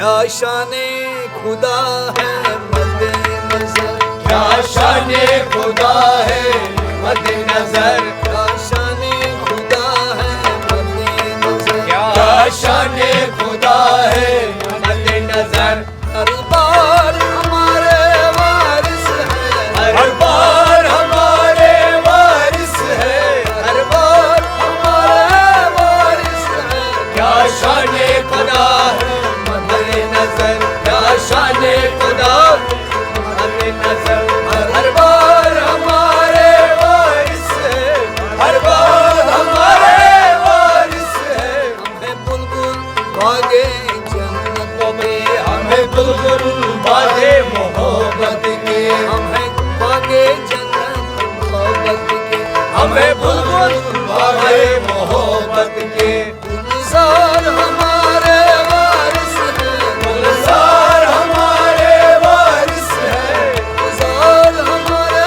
क्या शाने खुदा है मद्दे नजर, क्या शाने खुदा है मद्दे नजर, क्या शाने खुदा है मद्दे नजर, क्या शाने खुदा है मद्दे नजर। हर बार हमारे वारिस है, हर बार हमारे वारिस है, हर बार हमारे वारिस है। क्या शाने खुदा है मद्दे नजर, क्या शाने खुदा मद्दे नजर। हर बार हमारे वारिस है, हर बार हमारे वारिस है। हमें बुलबुल भागे जन्नत में, हमें बुलबुल बाजे मोहब्बत के, हमें भागे जन्नत मोहब्बत के, हमें बुलबुल बाजे मोहब्बत के। गुलजार हमारे वारिस है, गुलजार हमारे वारिस है, गुलजार हमारे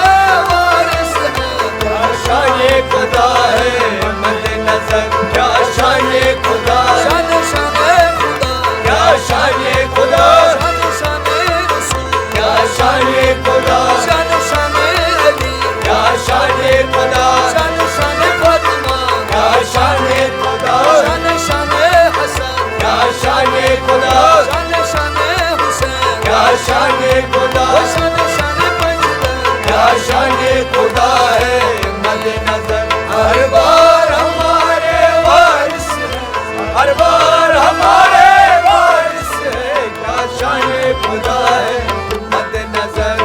वारिस है। क्या शाने खुदा है मद्दे नजर, क्या शाने खुदा, शान शाने खुदा, क्या शाने खुदा, शान शाने रसूल, क्या शाने खुदा, शान शाने अली, क्या शाने खुदा, शान शाने फातिमा, क्या शाने खुदा, शान शाने हसन, क्या शाने खुदा, शान शाने हुसैन, क्या शाने खुदा, शान शाने पंजतन। क्या शाने खुदा है मद्दे नजर। हर बार हमारे वारिस है, हर बार हमारे वारिस है, क्या शाने खुदा है मद्दे नजर।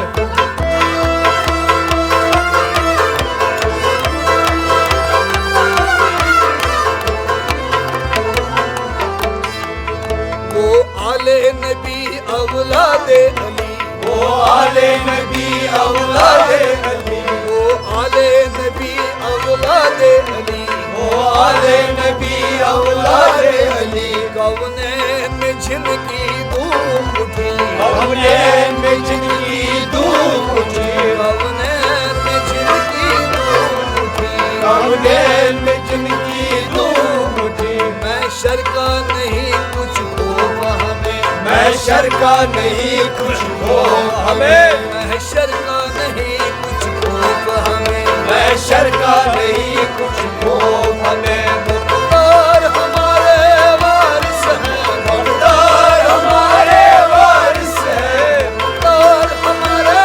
वो आले नबी औलादे अली, वो आले नबी औलादे अली, वो आले नबी औलादे अली, वो आले नबी औलादे अली। कौने में झिनकी धूम उठी, कौने में जिनकी धूप उठी, कौने में झिनकी धूम उठी। कौने में जिनकी धूप उठी। महशर का नहीं कुछ खौफ हमें, महशर का नहीं कुछ हो हमें, महशर का नहीं कुछ खौफ हमें। महशर का नहीं कुछ हो हमें। मुख्तार हमारे वारिस है, मुख्तार हमारे वारिस है, मुख्तार हमारे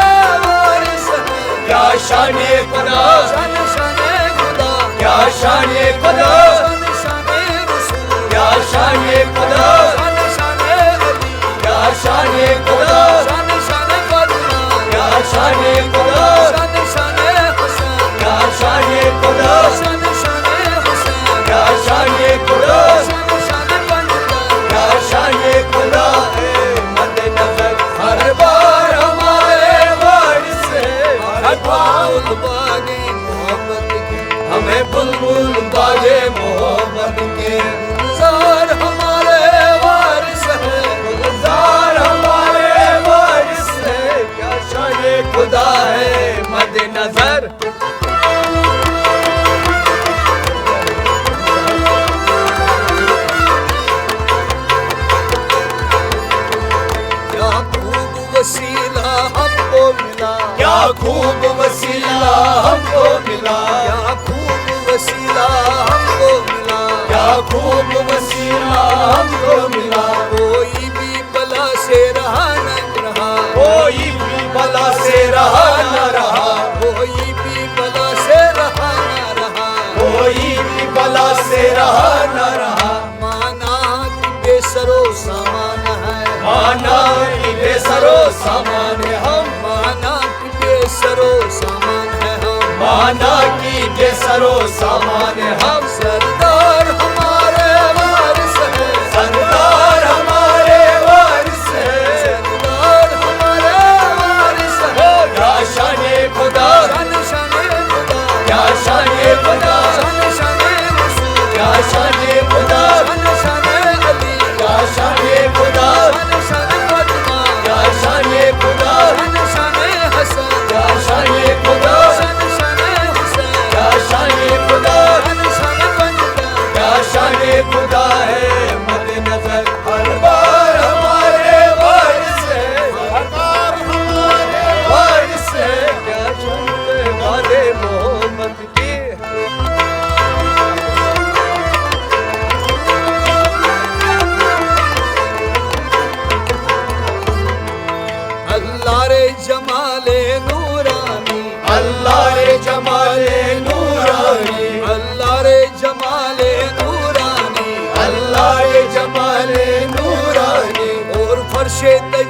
वारिस है। क्या शाने खुदा, शान शाने खुदा, क्या शाने खुदा, शान शाने रसूल, क्या शाने खुदा, शान शाने अली, क्या शाने खुदा, शान शाने फातिमा, क्या शाने खुदा, शान शाने हसन, क्या शाने खुदा, शान शाने हुसैन, क्या शाने खुदा, शान शाने पंजतन। क्या शाने खुदा है मद्दे नजर। हर बार हमारे वारिस है, हर बार बागे मोहब्बत के, हमें बुलबुल बाजे मोहब्बत के। गुलजार हमारे वारिस है, गुलजार हमारे वारिस है, क्या शाने खुदा है मद्दे नजर। क्या खूब वसीला हमको मिला, क्या खूब वसीला हमको मिला, क्या खूब वसीला हमको मिला। क्या खूब वसीला हमको मिला। कोई भी बला से रहा न रहा, कोई भी बला से रहा न रहा, कोई भी बला से रहा न रहा। कोई भी बला से रहा न रहा। माना कि बेसरो सामान है, माना कि बेसरो सामान है हम, माना कि बेसरो सामान है हम। माना कि बेसरो सामान है हम। सरदार हमारे वारिस है, सरदार हमारे वारिस है, सरदार हमारे वारिस है। क्या शाने खुदा, शान शाने खुदा, क्या शाने खुदा, शान शाने रसूल, क्या शाने खुदा, शान शाने अली, क्या शाने खुदा, शान शाने फातिमा, क्या शाने खुदा, शान शाने हसन, क्या शाने खुदा, शान शाने हुसैन, क्या शाने खुदा, शान शाने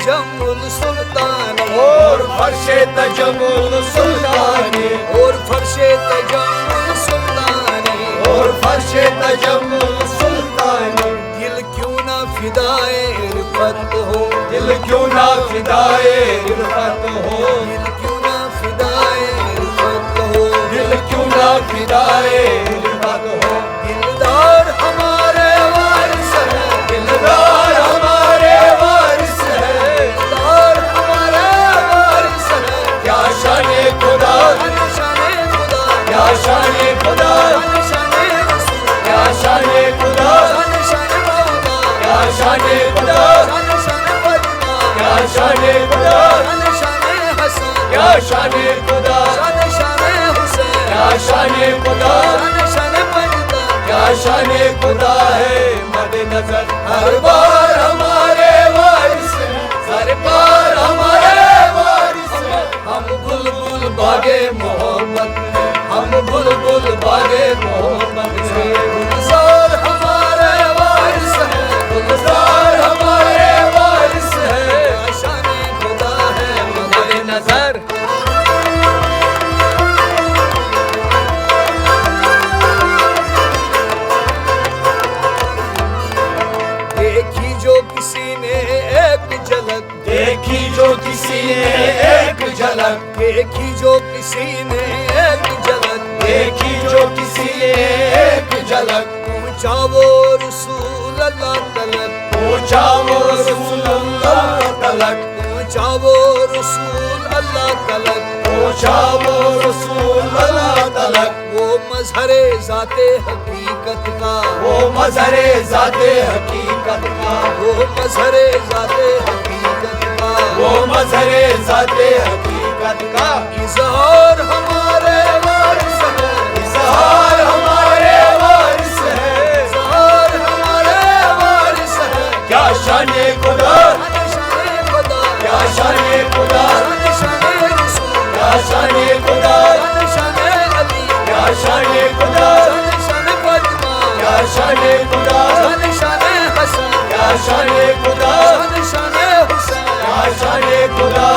तजम्मुल सुल्तानी और फर्शे तजम्मुल सुल्तानी और फर्शे तजम्मुल सुल्तानी और फर्शे तजम्मुल सुल्तानी दिल क्यों ना फिदाए रिफत हो दिल क्यों ना फिदाए रिफत हो दिल क्यों ना फिदाए रिफत हो दिल क्यों ना फिदाए रिफत हो दिलदार हमारे वारिस है दिलदार हमारे वारिस है दिलदार हमारे वारिस है क्या शाने खुदा शाने खुदा क्या शाने खुदा शाने रसूल क्या शाने खुदा शाने मौला क्या शाने खुदा शाने फरमा क्या शाने खुदा शाने हसन क्या शाने खुदा शाने हुसैन क्या शाने खुदा शाने पंडिता क्या शाने खुदा है मद नजर हर बार हमारे वारिस है सरकार हमारे वारिस है हम बुलबुल बागे मोहब्बत है हम बुलबुल बागे मोहब्बत है गुलजार हमारे वारिस है गुलजार हमारे वारिस है शाने खुदा है मद नजर देखी जो किसी ने एक झलक देखी जो किसी ने एक झलक देखी जो किसी ने एक झलक देखी जो किसी ने एक झलक पहुंचा वो रसूल अल्लाह तलक पूछा वो रसूल अल्लाह तलक पहुंचा वो रसूल अल्लाह तलक पूछा वो रसूल अल्लाह तलक वो मजहरे जाते हकीकत का वो मजहरे जाते हकीकत का वो मजहरे जाते हकीकत का वो मजहरे जाते हकीकत का इजहार हमारे वारिस है इजहार हमारे वारिस है इजहार हमारे वारिस है क्या शाने खुदा शाने खुदा क्या शाने खुदा शाने रसूल क्या शाने खुदा शाने अली क्या शाने खुदा शाने फातिमा क्या शाने खुदा शाने हसन क्या शाने खुदा शाने हुसैन क्या शाने खुदा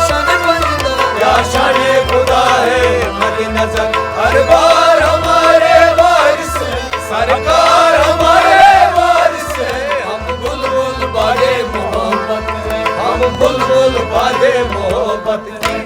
शाने पंडिता क्या शाने खुदा है मद नजर हर बार हमारे वारिस है सरकार हमारे वारिस है हम बुलबुल बागे मोहब्बत है हम बुलबुल बागे मोहब्बत की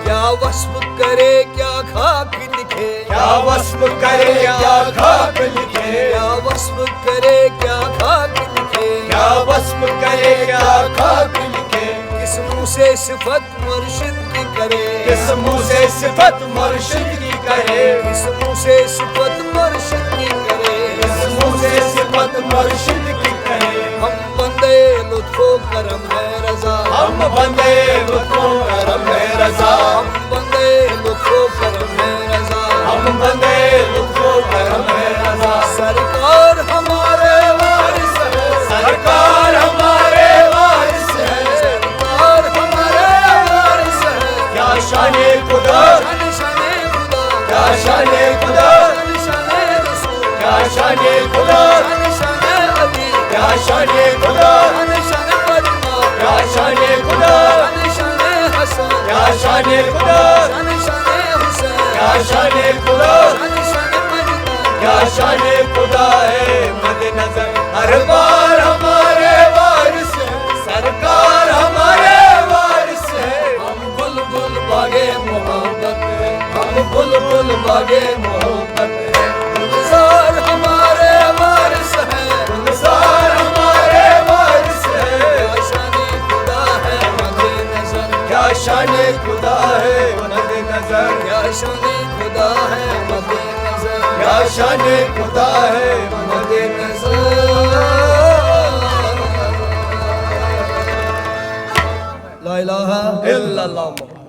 क्या वस्फ करे क्या खाक लिखे क्या वस्फ करे क्या खाक लिखे क्या वस्फ करे क्या खाक लिखे क्या वस्फ करे क्या खाक लिखे किस मुंह से सिफत मुर्शिद की करे किस मुंह से सिफत मुर्शिद की करे किस मुंह से सिफत मुर्शिद की करे किस मुंह से सिफत मुर्शिद की करे हम बंदे लुत्फो करम है रजा हम बंदे लुत्फो करम है रजा हम बंदे लुत्फो करम है रजा हम बंदे लुत्फो करम है रजा सरकार हमारे वारिस है सरकार हमारे वारिस है सरकार हमारे वारिस है क्या शाने खुदा शाने खुदा क्या शाने खुदा शाने रसूल क्या शाने खुदा शाने अली क्या शाने खुदा शाने फातिमा क्या शाने खुदा शाने हसन क्या शाने खुदा शाने हुसैन क्या शाने खुदा शाने पंडिता क्या शाने खुदा है मद नजर हर बार हमारे वारिस है सरकार हमारे वारिस है हम बुलबुल बागे मोहब्बत है हम बुलबुल बागे मोहब्बत है गुलजार हमारे वारिस है गुलजार हमारे वारिस है शाने खुदा है मदे नजर क्या शाने खुदा है मद नजर क्या शाने खुदा है मदे नजर क्या शाने खुदा है मद नजर ला इलाहा इल्लल्लाह